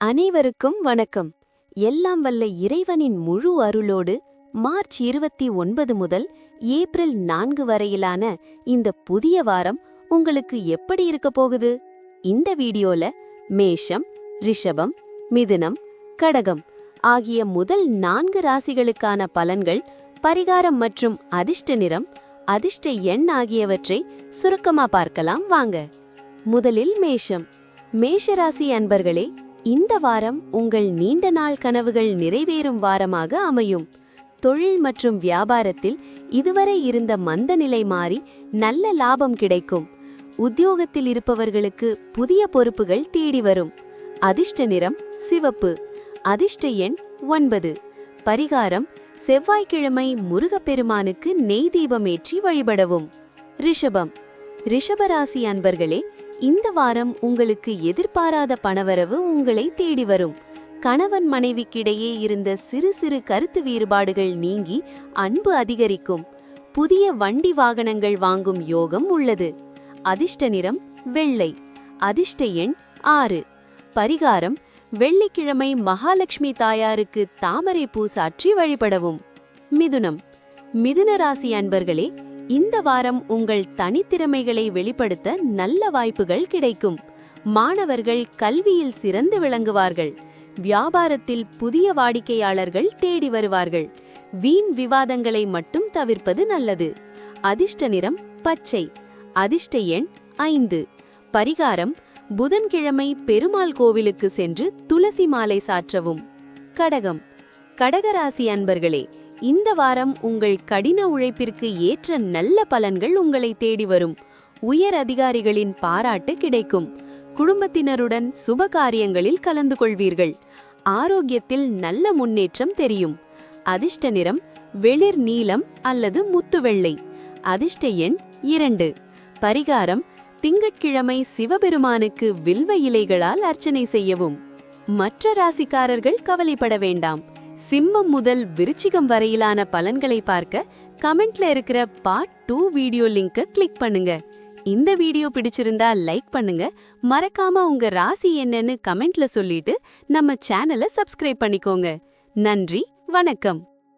அனைவருக்கும் வணக்கம். எல்லாம் வல்ல இறைவனின் முழு அருளோடு மார்ச் 29 முதல் ஏப்ரல் 4 வரையிலான இந்த புதிய வாரம் உங்களுக்கு எப்படி இருக்க போகுது? இந்த வீடியோல மேஷம், ரிஷபம், மிதுனம், கடகம் ஆகிய முதல் 4 ராசிகளுக்கான பலன்கள், பரிகாரம் மற்றும் அதிர்ஷ்ட நிறம், அதிர்ஷ்ட எண் ஆகியவற்றை சுருக்கமா பார்க்கலாம் வாங்க. முதலில் மேஷம். மேஷராசி அன்பர்களே, இந்த வாரம் உங்கள் நீண்ட நாள் கனவுகள் நிறைவேறும் வாரமாக அமையும். தொழில் மற்றும் வியாபாரத்தில் இதுவரை இருந்த மந்த நிலை மாறி நல்ல லாபம் கிடைக்கும். உத்தியோகத்தில் இருப்பவர்களுக்கு புதிய பொறுப்புகள் தேடி வரும். அதிர்ஷ்ட நிறம் சிவப்பு. அதிர்ஷ்ட எண் 9. பரிகாரம் செவ்வாய்க்கிழமை முருகப்பெருமானுக்கு நெய் தீபமேற்றி வழிபடவும். ரிஷபம். ரிஷபராசி அன்பர்களே, இந்த வாரம் உங்களுக்கு எதிர்பாராத பணவரவு உங்களை தேடி வரும். கணவன் மனைவிக்கிடையே இருந்த சிறு சிறு கருத்து வேறுபாடுகள் நீங்கி அன்பு அதிகரிக்கும். புதிய வண்டி வாகனங்கள் வாங்கும் யோகம் உள்ளது. அதிர்ஷ்ட நிறம் வெள்ளை. அதிர்ஷ்ட எண் 6. பரிகாரம் வெள்ளிக்கிழமை மகாலட்சுமி தாயாருக்கு தாமரை பூ சாற்றி வழிபடவும். மிதுனம். மிதுன ராசி அன்பர்களே, இந்த வாரம் உங்கள் தனித்திறமைகளை வெளிப்படுத்த நல்ல வாய்ப்புகள் கிடைக்கும். மாணவர்கள் கல்வியில் சிறந்து விளங்குவார்கள். வியாபாரத்தில் புதிய வாடிக்கையாளர்கள் தேடி வருவார்கள். வீண் விவாதங்களை மட்டும் தவிர்ப்பது நல்லது. அதிர்ஷ்ட நிறம் பச்சை. அதிர்ஷ்ட எண் 5. பரிகாரம் புதன்கிழமை பெருமாள் கோவிலுக்கு சென்று துளசி மாலை சாற்றவும். கடகம். கடகராசி அன்பர்களே, இந்த வாரம் உங்கள் கடின உழைப்பிற்கு ஏற்ற நல்ல பலன்கள் உங்களை தேடி வரும். உயர் அதிகாரிகளின் பாராட்டு கிடைக்கும். குடும்பத்தினருடன் சுப காரியங்களில் கலந்து கொள்வீர்கள். ஆரோக்கியத்தில் நல்ல முன்னேற்றம் தெரியும். அதிர்ஷ்ட நிறம் வெளிர் நீலம் அல்லது முத்து வெள்ளை. அதிர்ஷ்ட எண் 2. பரிகாரம் திங்கட்கிழமை சிவபெருமானுக்கு வில்வ இலைகளால் அர்ச்சனை செய்யவும். மற்ற ராசிக்காரர்கள் கவலைப்பட வேண்டாம். சிம்மம் முதல் விருச்சிகம் வரையிலான பலன்களை பார்க்க கமெண்ட்ல இருக்கிற பார்ட் 2 வீடியோ லிங்கை கிளிக் பண்ணுங்க. இந்த வீடியோ பிடிச்சிருந்தா லைக் பண்ணுங்க. மறக்காம உங்க ராசி என்னன்னு கமெண்ட்ல சொல்லிட்டு நம்ம சேனலை சப்ஸ்கிரைப் பண்ணிக்கோங்க. நன்றி, வணக்கம்.